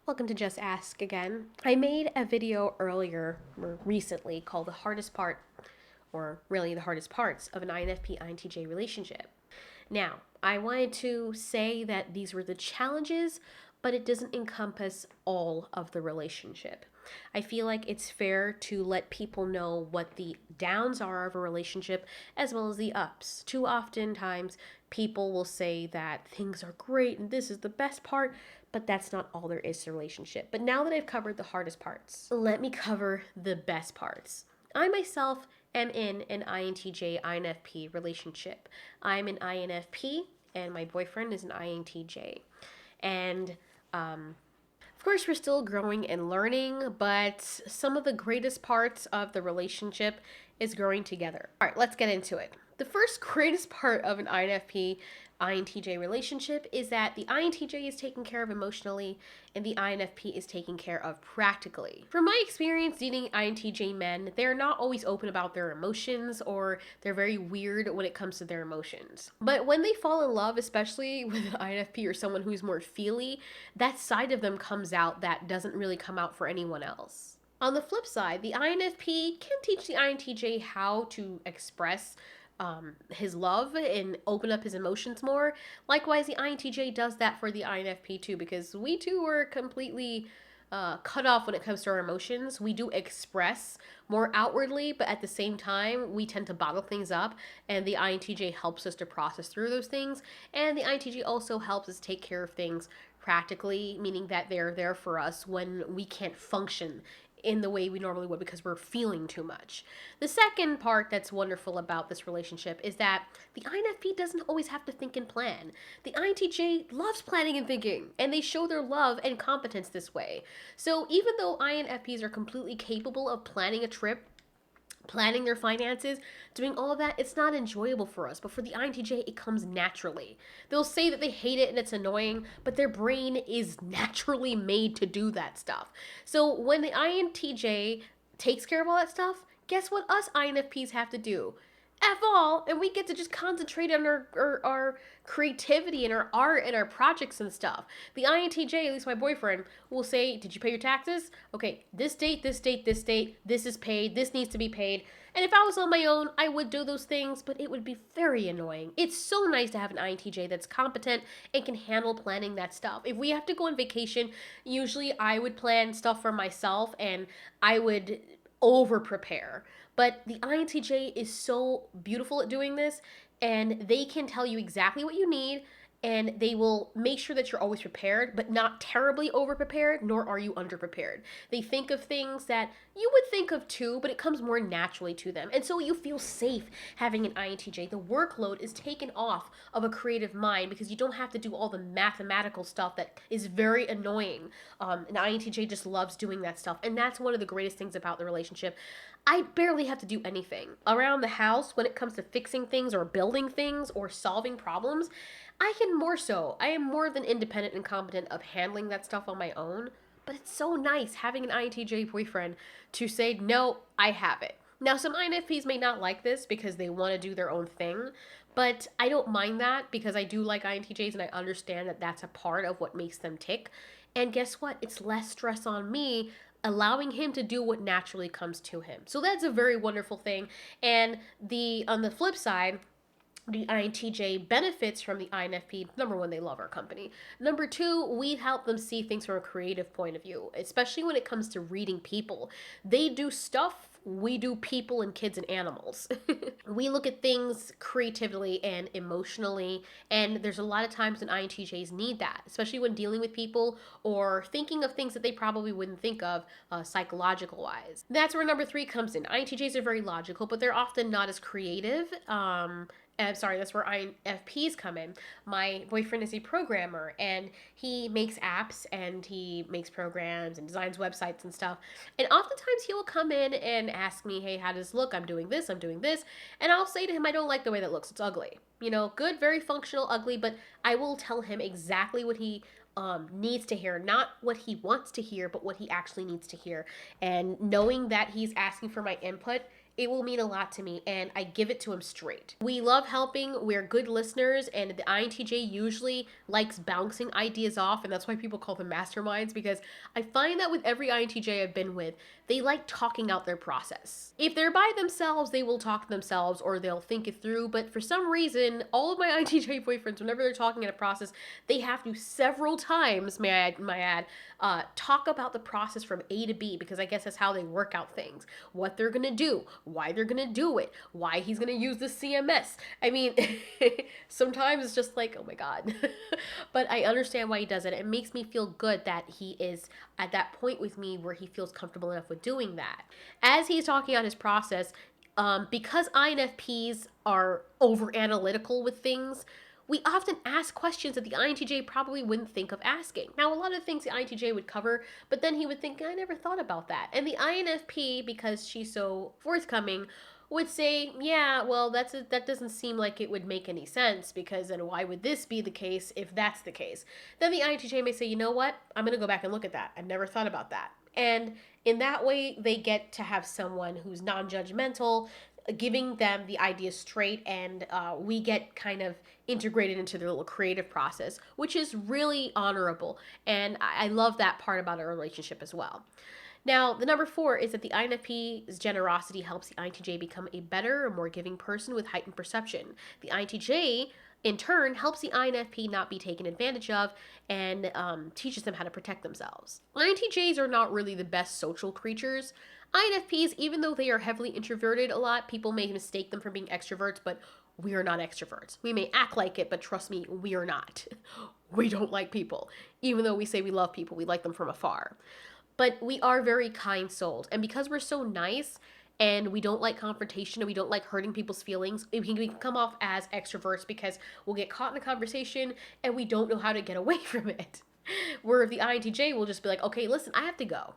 Welcome to Just Ask again. I made a video earlier or recently called The Hardest Part, or really the hardest parts of an INFP INTJ relationship. Now, I wanted to say that these were the challenges, but it doesn't encompass all of the relationship. I feel like it's fair to let people know what the downs are of a relationship as well as the ups. Too often times people will say that things are great and this is the best part, but that's not all there is to a relationship. But now that I've covered the hardest parts, let me cover the best parts. I myself am in an INTJ INFP relationship. I'm an INFP and my boyfriend is an INTJ. And of course, we're still growing and learning, but some of the greatest parts of the relationship is growing together. All right, let's get into it. The first greatest part of an INFP INTJ relationship is that the INTJ is taken care of emotionally and the INFP is taken care of practically. From my experience dating INTJ men, they're not always open about their emotions or they're very weird when it comes to their emotions. But when they fall in love, especially with an INFP or someone who's more feely, that side of them comes out that doesn't really come out for anyone else. On the flip side, the INFP can teach the INTJ how to express his love and open up his emotions more. Likewise, the INTJ does that for the INFP too, because we too are completely cut off when it comes to our emotions. We do express more outwardly, but at the same time, we tend to bottle things up, and the INTJ helps us to process through those things. And the INTJ also helps us take care of things practically, meaning that they're there for us when we can't function in the way we normally would because we're feeling too much. The second part that's wonderful about this relationship is that the INFP doesn't always have to think and plan. The INTJ loves planning and thinking, and they show their love and competence this way. So even though INFPs are completely capable of planning a trip, planning their finances, doing all of that, it's not enjoyable for us. But for the INTJ, it comes naturally. They'll say that they hate it and it's annoying, but their brain is naturally made to do that stuff. So when the INTJ takes care of all that stuff, guess what us INFPs have to do? F all, and we get to just concentrate on our creativity and our art and our projects and stuff. The INTJ, at least my boyfriend, will say, did you pay your taxes? Okay, this date, this date, this date, this is paid, this needs to be paid. And if I was on my own, I would do those things, but it would be very annoying. It's so nice to have an INTJ that's competent and can handle planning that stuff. If we have to go on vacation, usually I would plan stuff for myself and I would over prepare. But the INTJ is so beautiful at doing this, and they can tell you exactly what you need, and they will make sure that you're always prepared, but not terribly over prepared, nor are you under prepared. They think of things that you would think of too, but it comes more naturally to them. And so you feel safe having an INTJ. The workload is taken off of a creative mind because you don't have to do all the mathematical stuff that is very annoying. An INTJ just loves doing that stuff. And that's one of the greatest things about the relationship. I barely have to do anything. Around the house, when it comes to fixing things or building things or solving problems, I can more so. I am more than independent and competent of handling that stuff on my own. But it's so nice having an INTJ boyfriend to say, no, I have it. Now, some INFPs may not like this because they want to do their own thing, but I don't mind that because I do like INTJs and I understand that that's a part of what makes them tick. And guess what? It's less stress on me allowing him to do what naturally comes to him. So that's a very wonderful thing. And the on the flip side, the INTJ benefits from the INFP. Number one, they love our company. Number two, we help them see things from a creative point of view, especially when it comes to reading people. They do stuff, we do people and kids and animals. We look at things creatively and emotionally, and there's a lot of times when INTJs need that, especially when dealing with people or thinking of things that they probably wouldn't think of psychological wise. That's where number three comes in. INTJs are very logical, but they're often not as creative. That's where INFPs come in. My boyfriend is a programmer and he makes apps and he makes programs and designs websites and stuff. And oftentimes he will come in and ask me, hey, how does this look? I'm doing this, I'm doing this. And I'll say to him, I don't like the way that looks. It's ugly. You know, good, very functional, ugly, but I will tell him exactly what he needs to hear, not what he wants to hear, but what he actually needs to hear. And knowing that he's asking for my input it will mean a lot to me, and I give it to him straight. We love helping, we're good listeners, and the INTJ usually likes bouncing ideas off, and that's why people call them masterminds, because I find that with every INTJ I've been with, they like talking out their process. If they're by themselves, they will talk to themselves or they'll think it through, but for some reason, all of my INTJ boyfriends, whenever they're talking in a process, they have to several times, may I add, talk about the process from A to B, because I guess that's how they work out things. What they're gonna do, why they're gonna do it, why he's gonna use the CMS. I mean, sometimes it's just like, oh my God. But I understand why he does it. It makes me feel good that he is at that point with me where he feels comfortable enough with doing that. As he's talking out his process, because INFPs are over analytical with things, we often ask questions that the INTJ probably wouldn't think of asking. Now, a lot of things the INTJ would cover, but then he would think, I never thought about that. And the INFP, because she's so forthcoming, would say, yeah, well, that doesn't seem like it would make any sense, because then why would this be the case if that's the case? Then the INTJ may say, you know what? I'm going to go back and look at that. I never thought about that. And in that way, they get to have someone who's non-judgmental, giving them the ideas straight, and we get kind of integrated into their little creative process, which is really honorable. And I love that part about our relationship as well. Now, the number 4 is that the INFP's generosity helps the INTJ become a better, more giving person with heightened perception. The INTJ, in turn, helps the INFP not be taken advantage of and teaches them how to protect themselves. INTJs are not really the best social creatures. INFPs, even though they are heavily introverted a lot, people may mistake them for being extroverts, but we are not extroverts. We may act like it, but trust me, we are not. We don't like people. Even though we say we love people, we like them from afar. But we are very kind-souled. And because we're so nice and we don't like confrontation and we don't like hurting people's feelings, we can come off as extroverts because we'll get caught in a conversation and we don't know how to get away from it. Where the INTJ will just be like, okay, listen, I have to go.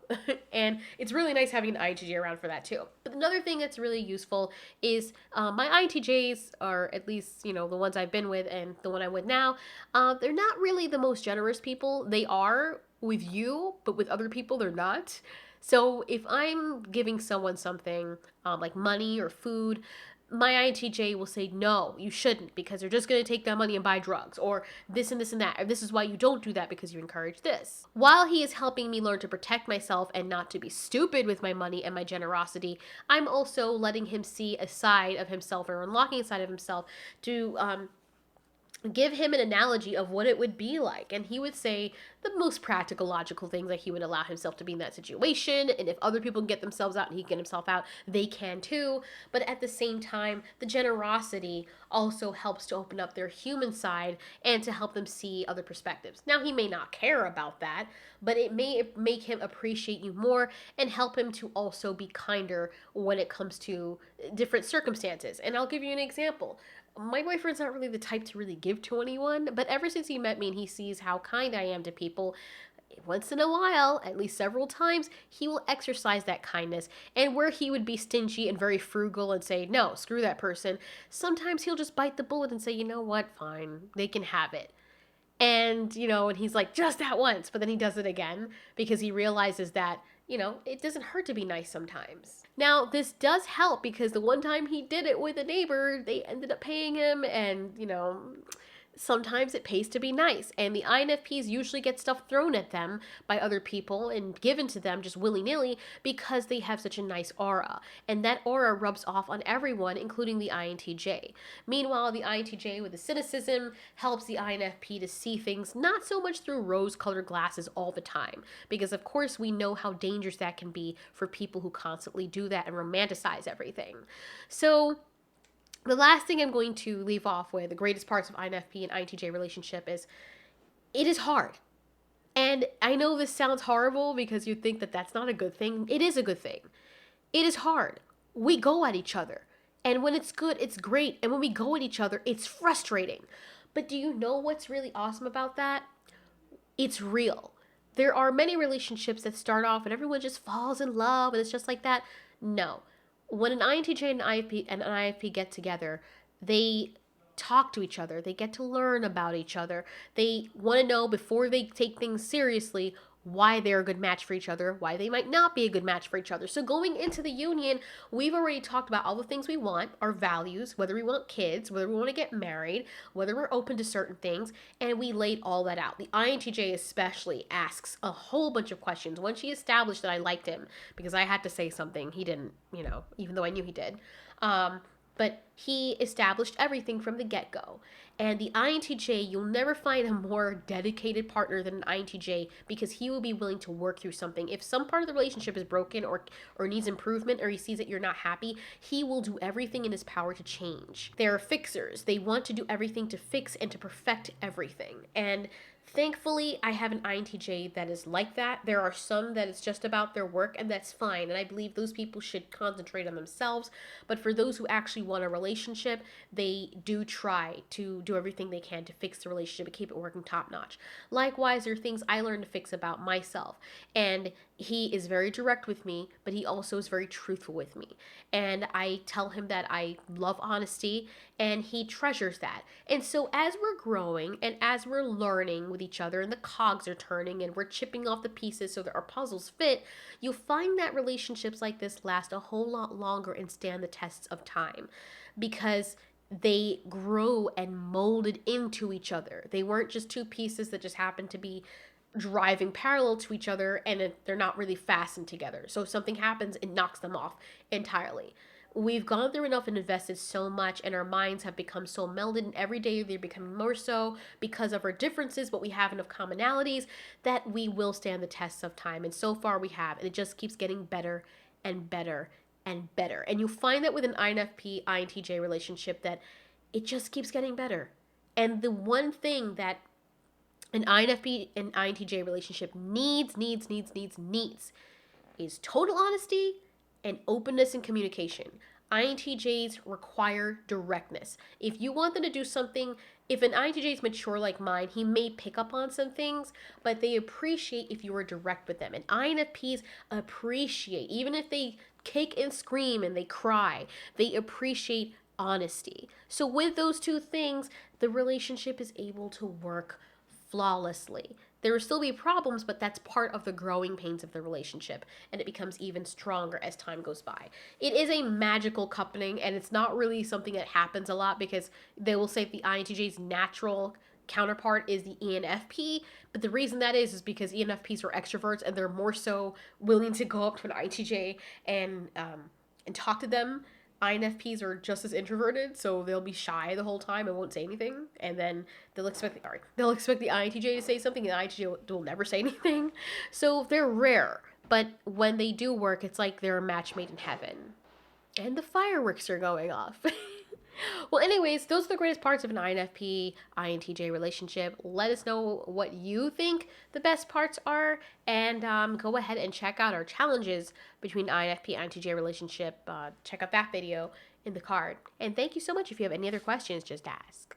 And it's really nice having an INTJ around for that too. But another thing that's really useful is my INTJs, or at least, the ones I've been with and the one I'm with now, they're not really the most generous people. They are with you, but with other people, they're not. So if I'm giving someone something like money or food, my INTJ will say, no, you shouldn't, because they're just going to take that money and buy drugs, or this and this and that, or this is why you don't do that, because you encourage this. While he is helping me learn to protect myself and not to be stupid with my money and my generosity, I'm also letting him see a side of himself, or unlocking a side of himself to give him an analogy of what it would be like. And he would say the most practical, logical things, like he would allow himself to be in that situation. And if other people can get themselves out and he can get himself out, they can too. But at the same time, the generosity also helps to open up their human side and to help them see other perspectives. Now, he may not care about that, but it may make him appreciate you more and help him to also be kinder when it comes to different circumstances. And I'll give you an example. My boyfriend's not really the type to really give to anyone, but ever since he met me and he sees how kind I am to people, once in a while, at least several times, he will exercise that kindness. And where he would be stingy and very frugal and say, no, screw that person, sometimes he'll just bite the bullet and say, you know what, fine, they can have it. And, and he's like, just that once, but then he does it again because he realizes that, it doesn't hurt to be nice sometimes. Now, this does help because the one time he did it with a neighbor, they ended up paying him, and, sometimes it pays to be nice. And the INFPs usually get stuff thrown at them by other people and given to them just willy-nilly because they have such a nice aura. And that aura rubs off on everyone, including the INTJ. Meanwhile, the INTJ with the cynicism helps the INFP to see things not so much through rose-colored glasses all the time. Because, of course, we know how dangerous that can be for people who constantly do that and romanticize everything. So the last thing I'm going to leave off with, the greatest parts of INFP and INTJ relationship, is it is hard. And I know this sounds horrible because you think that that's not a good thing. It is a good thing. It is hard. We go at each other. And when it's good, it's great. And when we go at each other, it's frustrating. But do you know what's really awesome about that? It's real. There are many relationships that start off and everyone just falls in love and it's just like that. No. When an INTJ and an INFP get together, they talk to each other. They get to learn about each other. They want to know before they take things seriously, why they're a good match for each other, why they might not be a good match for each other. So going into the union, we've already talked about all the things we want, our values, whether we want kids, whether we want to get married, whether we're open to certain things, and we laid all that out. The INTJ especially asks a whole bunch of questions. Once she established that I liked him, because I had to say something, he didn't, even though I knew he did. But he established everything from the get-go. And the INTJ, you'll never find a more dedicated partner than an INTJ, because he will be willing to work through something. If some part of the relationship is broken or needs improvement, or he sees that you're not happy, he will do everything in his power to change. They're fixers. They want to do everything to fix and to perfect everything. And thankfully, I have an INTJ that is like that. There are some that it's just about their work, and that's fine. And I believe those people should concentrate on themselves. But for those who actually want a relationship, they do try to do everything they can to fix the relationship and keep it working top notch. Likewise, there are things I learned to fix about myself. And he is very direct with me, but he also is very truthful with me. And I tell him that I love honesty, and he treasures that. And so as we're growing and as we're learning with each other, and the cogs are turning and we're chipping off the pieces so that our puzzles fit, you'll find that relationships like this last a whole lot longer and stand the tests of time, because they grew and molded into each other. They weren't just two pieces that just happened to be driving parallel to each other, and they're not really fastened together. So if something happens, it knocks them off entirely. We've gone through enough and invested so much, and our minds have become so melded, and every day they're becoming more so because of our differences, but we have enough commonalities that we will stand the tests of time. And so far we have, and it just keeps getting better and better and better. And you'll find that with an INFP INTJ relationship that it just keeps getting better. And the one thing that an INFP and INTJ relationship needs is total honesty and openness and communication. INTJs require directness. If you want them to do something, if an INTJ is mature like mine, he may pick up on some things, but they appreciate if you are direct with them. And INFPs appreciate, even if they kick and scream and they cry, they appreciate honesty. So with those two things, the relationship is able to work flawlessly. There will still be problems, but that's part of the growing pains of the relationship, and it becomes even stronger as time goes by. It is a magical coupling, and it's not really something that happens a lot, because they will say the INTJ's natural counterpart is the ENFP, but the reason that is because ENFPs are extroverts, and they're more so willing to go up to an INTJ and talk to them. INFPs are just as introverted, so they'll be shy the whole time and won't say anything, and then they'll expect the INTJ to say something, and the INTJ will never say anything. So they're rare, but when they do work, it's like they're a match made in heaven. And the fireworks are going off. Well, anyways, those are the greatest parts of an INFP INTJ relationship. Let us know what you think the best parts are, and go ahead and check out our challenges between INFP INTJ relationship. Check out that video in the card. And thank you so much. If you have any other questions, just ask.